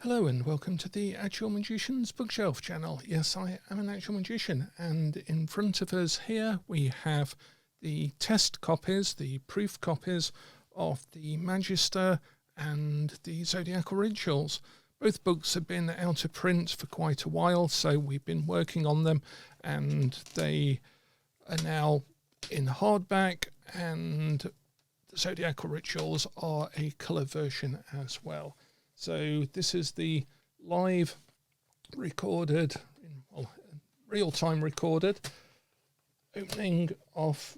Hello and welcome to the Actual Magician's Bookshelf channel. Yes, I am an actual magician, and in front of us here we have the test copies, the proof copies of the Magister and the Zodiacal Rituals. Both books have been out of print for quite a while, so we've been working on them, and they are now in hardback, and the Zodiacal Rituals are a colour version as well. So this is the live recorded, real-time recorded opening of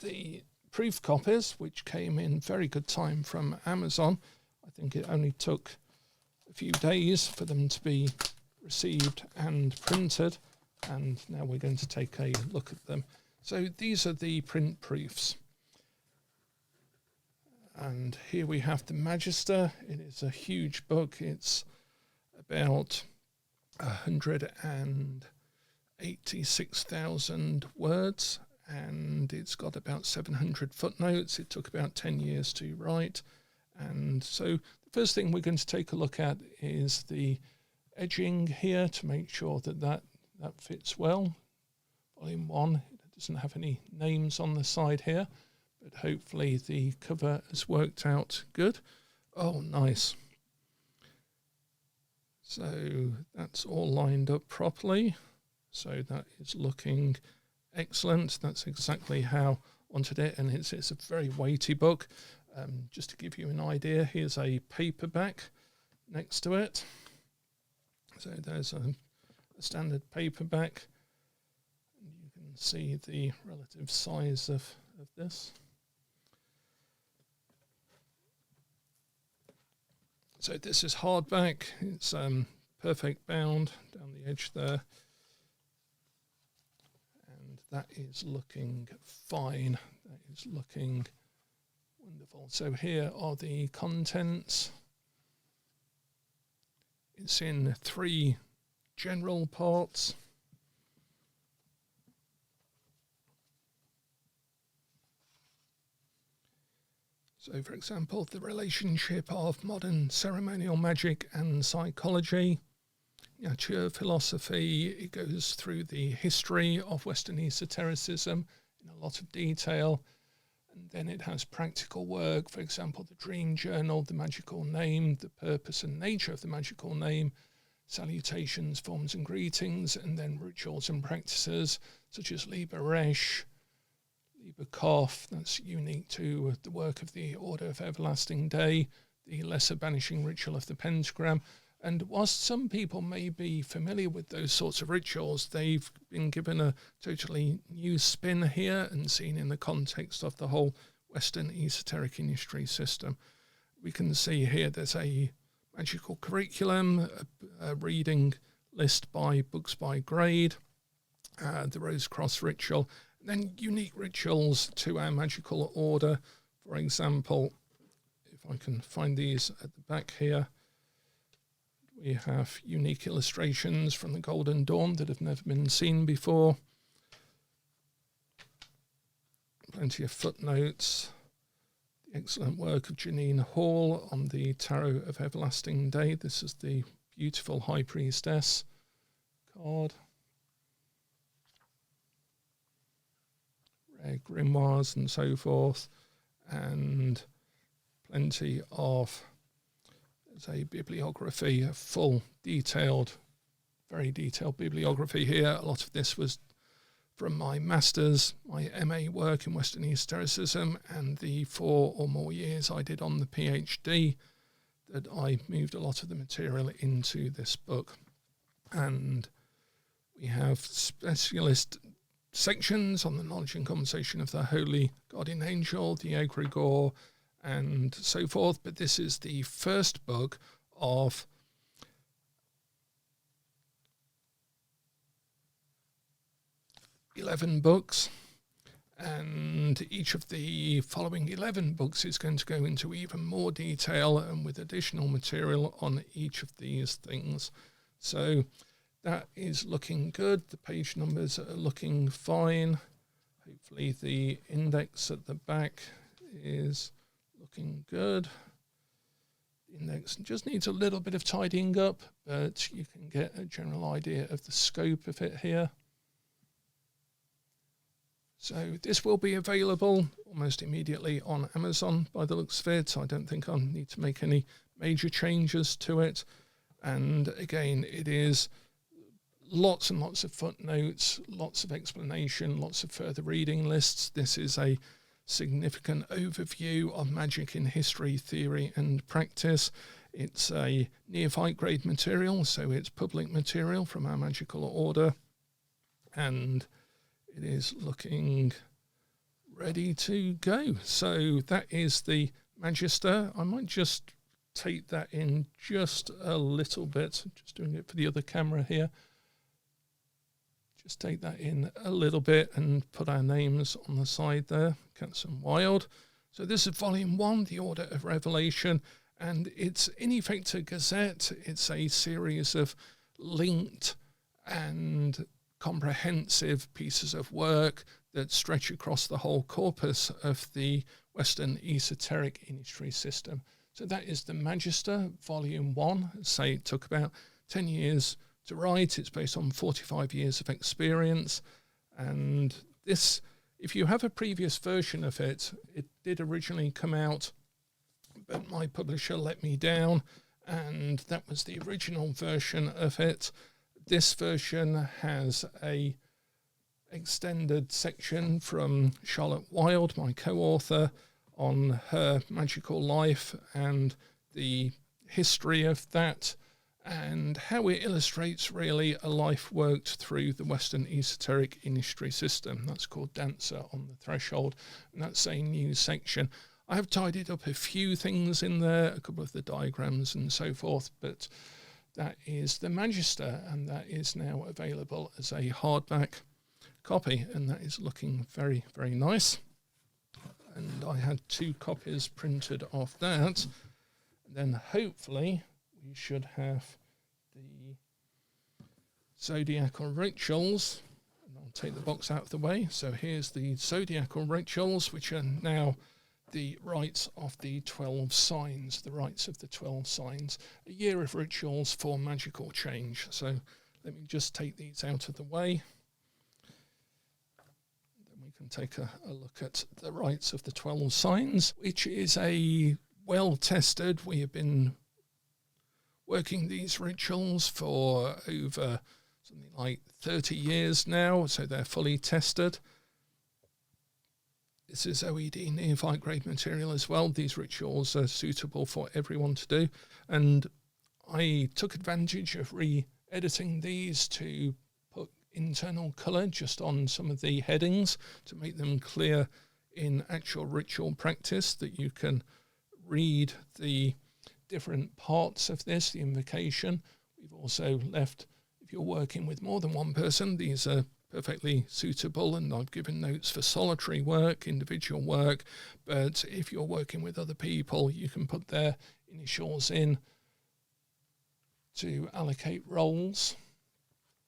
the proof copies, which came in very good time from Amazon. I think it only took a few days for them to be received and printed, and now we're going to take a look at them. So these are the print proofs. And here we have the Magister. It is a huge book. It's about 186,000 words, and it's got about 700 footnotes. It took about 10 years to write. And so the first thing we're going to take a look at is the edging here to make sure that that fits well. Volume 1, it doesn't have any names on the side here, but hopefully the cover has worked out good. Oh, nice. So that's all lined up properly. So that is looking excellent. That's exactly how I wanted it, and it's a very weighty book. Just to give you an idea, here's a paperback next to it. So there's a standard paperback. You can see the relative size of this. So this is hardback. It's perfect bound down the edge there. And that is looking fine. That is looking wonderful. So here are the contents. It's in 3 general parts. So, for example, the relationship of modern ceremonial magic and psychology, nature philosophy. It goes through the history of Western Esotericism in a lot of detail. And then it has practical work, for example, the dream journal, the magical name, the purpose and nature of the magical name, salutations, forms and greetings, and then rituals and practices such as Liber Resh, Liber Kof, that's unique to the work of the Order of Everlasting Day, the Lesser Banishing Ritual of the Pentagram. And whilst some people may be familiar with those sorts of rituals, they've been given a totally new spin here and seen in the context of the whole Western Esoteric Initiatory System. We can see here there's a magical curriculum, a reading list by books by grade, the Rose Cross Ritual, then unique rituals to our magical order. For example, if I can find these at the back here, we have unique illustrations from the Golden Dawn that have never been seen before. Plenty of footnotes. The excellent work of Janine Hall on the Tarot of Everlasting Day. This is the beautiful High Priestess card. Rare grimoires and so forth, and plenty of, there's a bibliography, a full detailed, very detailed bibliography here. A lot of this was from my Masters, my MA work in Western Esotericism, and the 4 or more years I did on the PhD, that I moved a lot of the material into this book. And we have specialist sections on the knowledge and conversation of the Holy Guardian Angel, the MacGregor, and so forth. But this is the first book of 11 books, and each of the following 11 books is going to go into even more detail and with additional material on each of these things. So that is looking good. The page numbers are looking fine. Hopefully the index at the back is looking good. The index just needs a little bit of tidying up, but you can get a general idea of the scope of it here. So this will be available almost immediately on Amazon by the looks of it. I don't think I need to make any major changes to it. And again, it is lots and lots of footnotes, lots of explanation, lots of further reading lists. This is a significant overview of magic in history, theory and practice. It's a neophyte grade material, so it's public material from our magical order. And it is looking ready to go. So that is the Magister. I might just take that in just a little bit. Just doing it for the other camera here. Just take that in a little bit and put our names on the side there. Katz Wylde. So this is volume 1, The Order of Revelation, and it's in effect a gazette. It's a series of linked and comprehensive pieces of work that stretch across the whole corpus of the Western Esoteric Initiatory System. So that is the Magister, volume 1. Say it took about 10 years to write. It's based on 45 years of experience. And this, if you have a previous version of it, it did originally come out, but my publisher let me down, and that was the original version of it. This version has a extended section from Charlotte Wylde, my co-author, on her magical life and the history of that, and how it illustrates really a life worked through the Western Esoteric Initiatory System. That's called Dancer on the Threshold, and that's a new section. I have tidied up a few things in there, a couple of the diagrams and so forth, but that is the Magister, and that is now available as a hardback copy, and that is looking very, very nice. And I had 2 copies printed off that. And then hopefully we should have the Zodiacal Rituals. And I'll take the box out of the way. So here's the Zodiacal Rituals, which are now the rites of the 12 signs, the rites of the 12 signs, a year of rituals for magical change. So let me just take these out of the way. Then we can take a look at the rites of the 12 signs, which is a well-tested, we have been working these rituals for over something like 30 years now, so they're fully tested. This is OED neophyte grade material as well. These rituals are suitable for everyone to do. And I took advantage of re-editing these to put internal colour just on some of the headings to make them clear in actual ritual practice, that you can read the different parts of this, the invocation. We've also left, if you're working with more than one person, these are perfectly suitable, and I've given notes for solitary work, individual work, but if you're working with other people, you can put their initials in to allocate roles.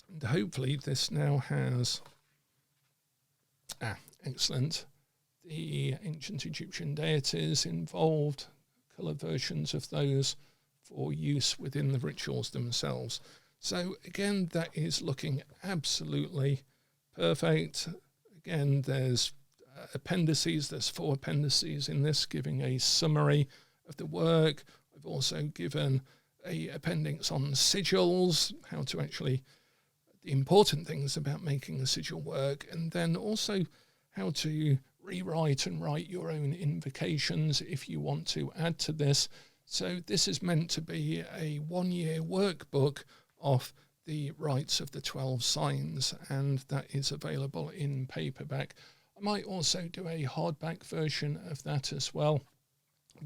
And hopefully this now has, excellent, the ancient Egyptian deities involved, colour versions of those for use within the rituals themselves. So again, that is looking absolutely perfect. Again, there's appendices, there's 4 appendices in this giving a summary of the work. I've also given a appendix on sigils, how to actually, the important things about making a sigil work, and then also how to rewrite and write your own invocations if you want to add to this. So this is meant to be a 1-year workbook of the rites of the 12 signs, and that is available in paperback. I might also do a hardback version of that as well,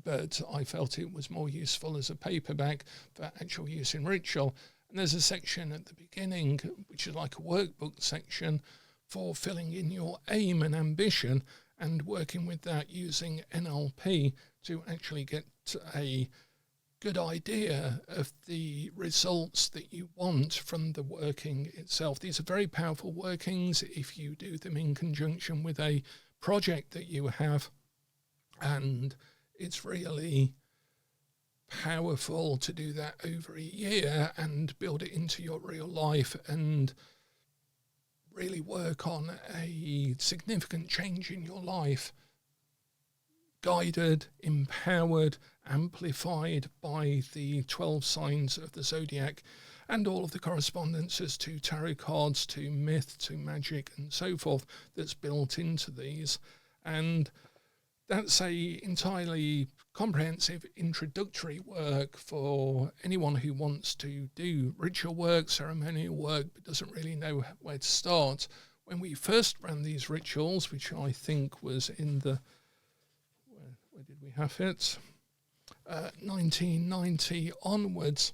but I felt it was more useful as a paperback for actual use in ritual. And there's a section at the beginning, which is like a workbook section for filling in your aim and ambition and working with that using NLP to actually get a good idea of the results that you want from the working itself. These are very powerful workings if you do them in conjunction with a project that you have, and it's really powerful to do that over a year and build it into your real life and really work on a significant change in your life, guided, empowered, amplified by the 12 signs of the zodiac and all of the correspondences to tarot cards, to myth, to magic and so forth that's built into these. And that's a entirely comprehensive introductory work for anyone who wants to do ritual work, ceremonial work, but doesn't really know where to start. When we first ran these rituals, which I think was in the, where did we have it? 1990 onwards.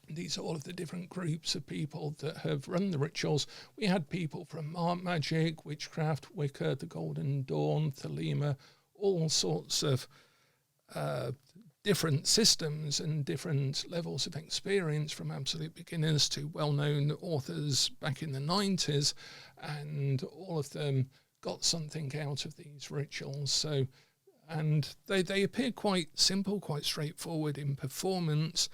These are all of the different groups of people that have run the rituals. We had people from art magic, witchcraft, Wicca, the Golden Dawn, thelema, all sorts of different systems and different levels of experience, from absolute beginners to well-known authors back in the 90s, and all of them got something out of these rituals. So, and they appear quite simple, quite straightforward in performance.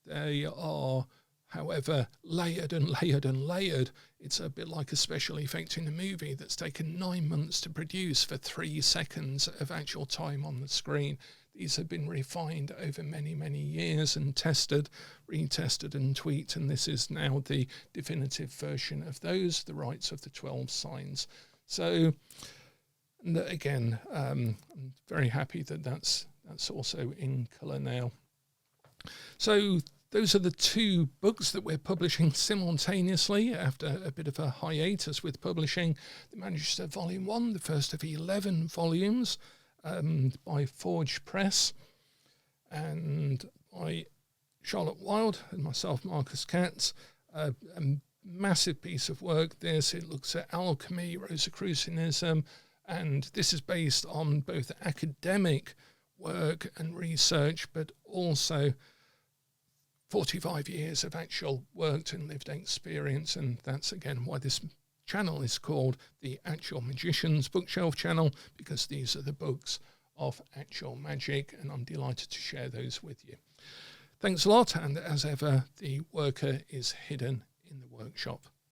They are, however, layered and layered and layered. It's a bit like a special effect in a movie that's taken 9 months to produce for 3 seconds of actual time on the screen. These have been refined over many, many years and tested, retested and tweaked, and this is now the definitive version of those, the Rites of the 12 Signs. So, and again, I'm very happy that that's also in colour now. So those are the 2 books that we're publishing simultaneously after a bit of a hiatus with publishing. The Magister Volume 1, the first of 11 volumes by Forge Press and by Charlotte Wylde and myself, Marcus Katz. A massive piece of work this. It looks at alchemy, Rosicrucianism, and this is based on both academic work and research, but also 45 years of actual worked and lived experience. And that's again why this channel is called the Actual Magician's Bookshelf channel, because these are the books of actual magic, and I'm delighted to share those with you. Thanks a lot, and as ever, the worker is hidden in the workshop.